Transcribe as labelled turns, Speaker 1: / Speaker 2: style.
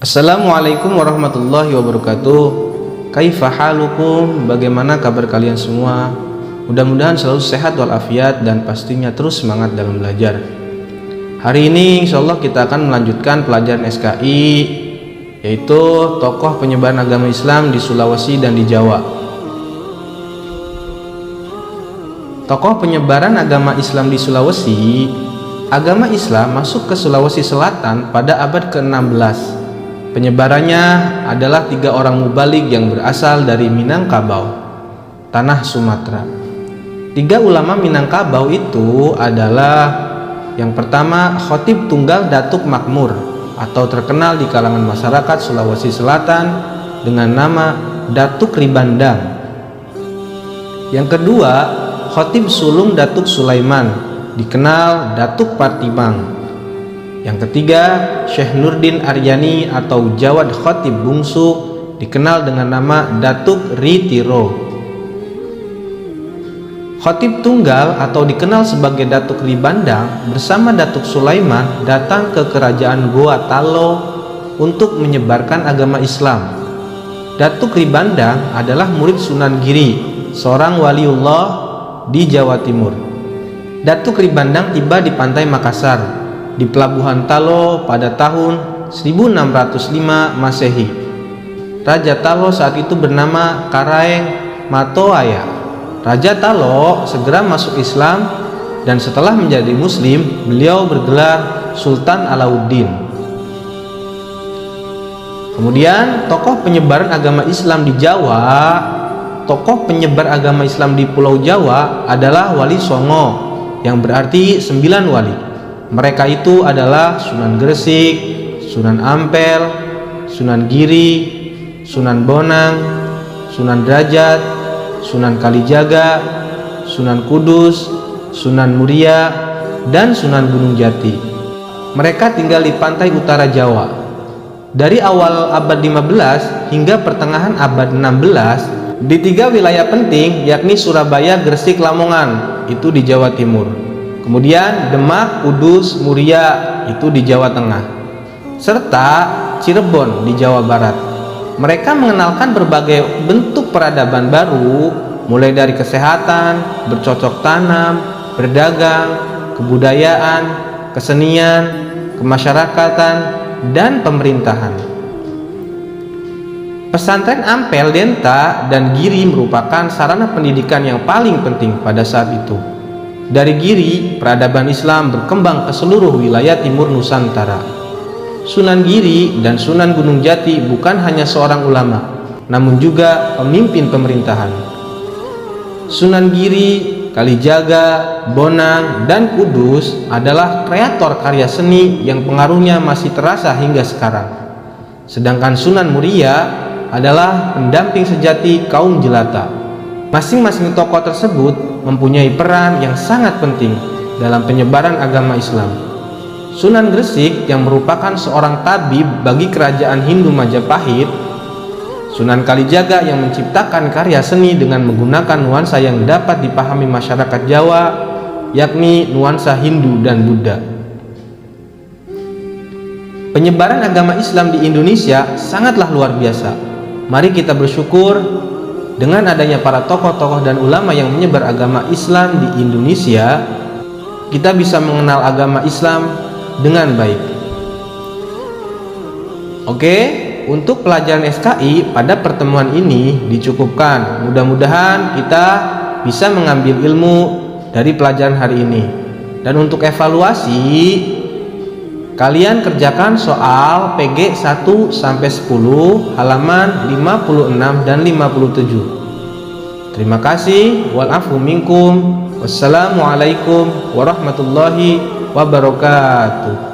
Speaker 1: Assalamualaikum warahmatullahi wabarakatuh. Kaifa halukum? Bagaimana kabar kalian semua? Mudah-mudahan selalu sehat walafiat dan pastinya terus semangat dalam belajar. Hari ini insyaallah kita akan melanjutkan pelajaran SKI, yaitu tokoh penyebaran agama Islam di Sulawesi dan di Jawa. Tokoh penyebaran agama Islam di Sulawesi. Agama Islam masuk ke Sulawesi Selatan pada abad ke-16. Penyebarannya adalah 3 orang mubalik yang berasal dari Minangkabau, tanah Sumatera. 3 ulama Minangkabau itu adalah yang pertama Khotib Tunggal Datuk Makmur, atau terkenal di kalangan masyarakat Sulawesi Selatan dengan nama Datuk Ribandang. Yang kedua Khotib Sulung Datuk Sulaiman, dikenal Datuk Partimang. Yang ketiga, Syekh Nurdin Aryani atau Jawad Khotib Bungsu, dikenal dengan nama Datuk Ritiro. Khotib Tunggal atau dikenal sebagai Datuk Ribandang bersama Datuk Sulaiman datang ke kerajaan Goa Talo untuk menyebarkan agama Islam. Datuk Ribandang adalah murid Sunan Giri, seorang waliullah di Jawa Timur. Datuk Ribandang tiba di pantai Makassar di Pelabuhan Talo pada tahun 1605 Masehi. Raja Talo saat itu bernama Karaeng Matoaya. Raja Talo segera masuk Islam dan setelah menjadi Muslim, beliau bergelar Sultan Alauddin. Kemudian tokoh penyebaran agama Islam di Jawa. Tokoh penyebar agama Islam di Pulau Jawa adalah Wali Songo, yang berarti 9 wali. Mereka itu adalah Sunan Gresik, Sunan Ampel, Sunan Giri, Sunan Bonang, Sunan Derajat, Sunan Kalijaga, Sunan Kudus, Sunan Muria, dan Sunan Gunung Jati. Mereka tinggal di pantai utara Jawa. Dari awal abad 15 hingga pertengahan abad 16 di 3 wilayah penting, yakni Surabaya, Gresik, Lamongan, itu di Jawa Timur. Kemudian Demak, Kudus, Muria, itu di Jawa Tengah, serta Cirebon di Jawa Barat. Mereka mengenalkan berbagai bentuk peradaban baru, mulai dari kesehatan, bercocok tanam, berdagang, kebudayaan, kesenian, kemasyarakatan, dan pemerintahan. Pesantren Ampel, Denta, dan Giri merupakan sarana pendidikan yang paling penting pada saat itu. Dari Giri, peradaban Islam berkembang ke seluruh wilayah timur Nusantara. Sunan Giri dan Sunan Gunung Jati bukan hanya seorang ulama, namun juga pemimpin pemerintahan. Sunan Giri, Kalijaga, Bonang, dan Kudus adalah kreator karya seni yang pengaruhnya masih terasa hingga sekarang. Sedangkan Sunan Muria adalah pendamping sejati kaum jelata. Masing-masing tokoh tersebut mempunyai peran yang sangat penting dalam penyebaran agama Islam. Sunan Gresik yang merupakan seorang tabib bagi kerajaan Hindu Majapahit, Sunan Kalijaga yang menciptakan karya seni dengan menggunakan nuansa yang dapat dipahami masyarakat Jawa, yakni nuansa Hindu dan Buddha. Penyebaran agama Islam di Indonesia sangatlah luar biasa. Mari kita bersyukur dengan adanya para tokoh-tokoh dan ulama yang menyebar agama Islam di Indonesia, kita bisa mengenal agama Islam dengan baik. Oke, untuk pelajaran SKI pada pertemuan ini dicukupkan. Mudah-mudahan kita bisa mengambil ilmu dari pelajaran hari ini. Dan untuk evaluasi, kalian kerjakan soal PG 1-10 halaman 56 dan 57. Terima kasih. Wal afu minkum. Wassalamualaikum warahmatullahi wabarakatuh.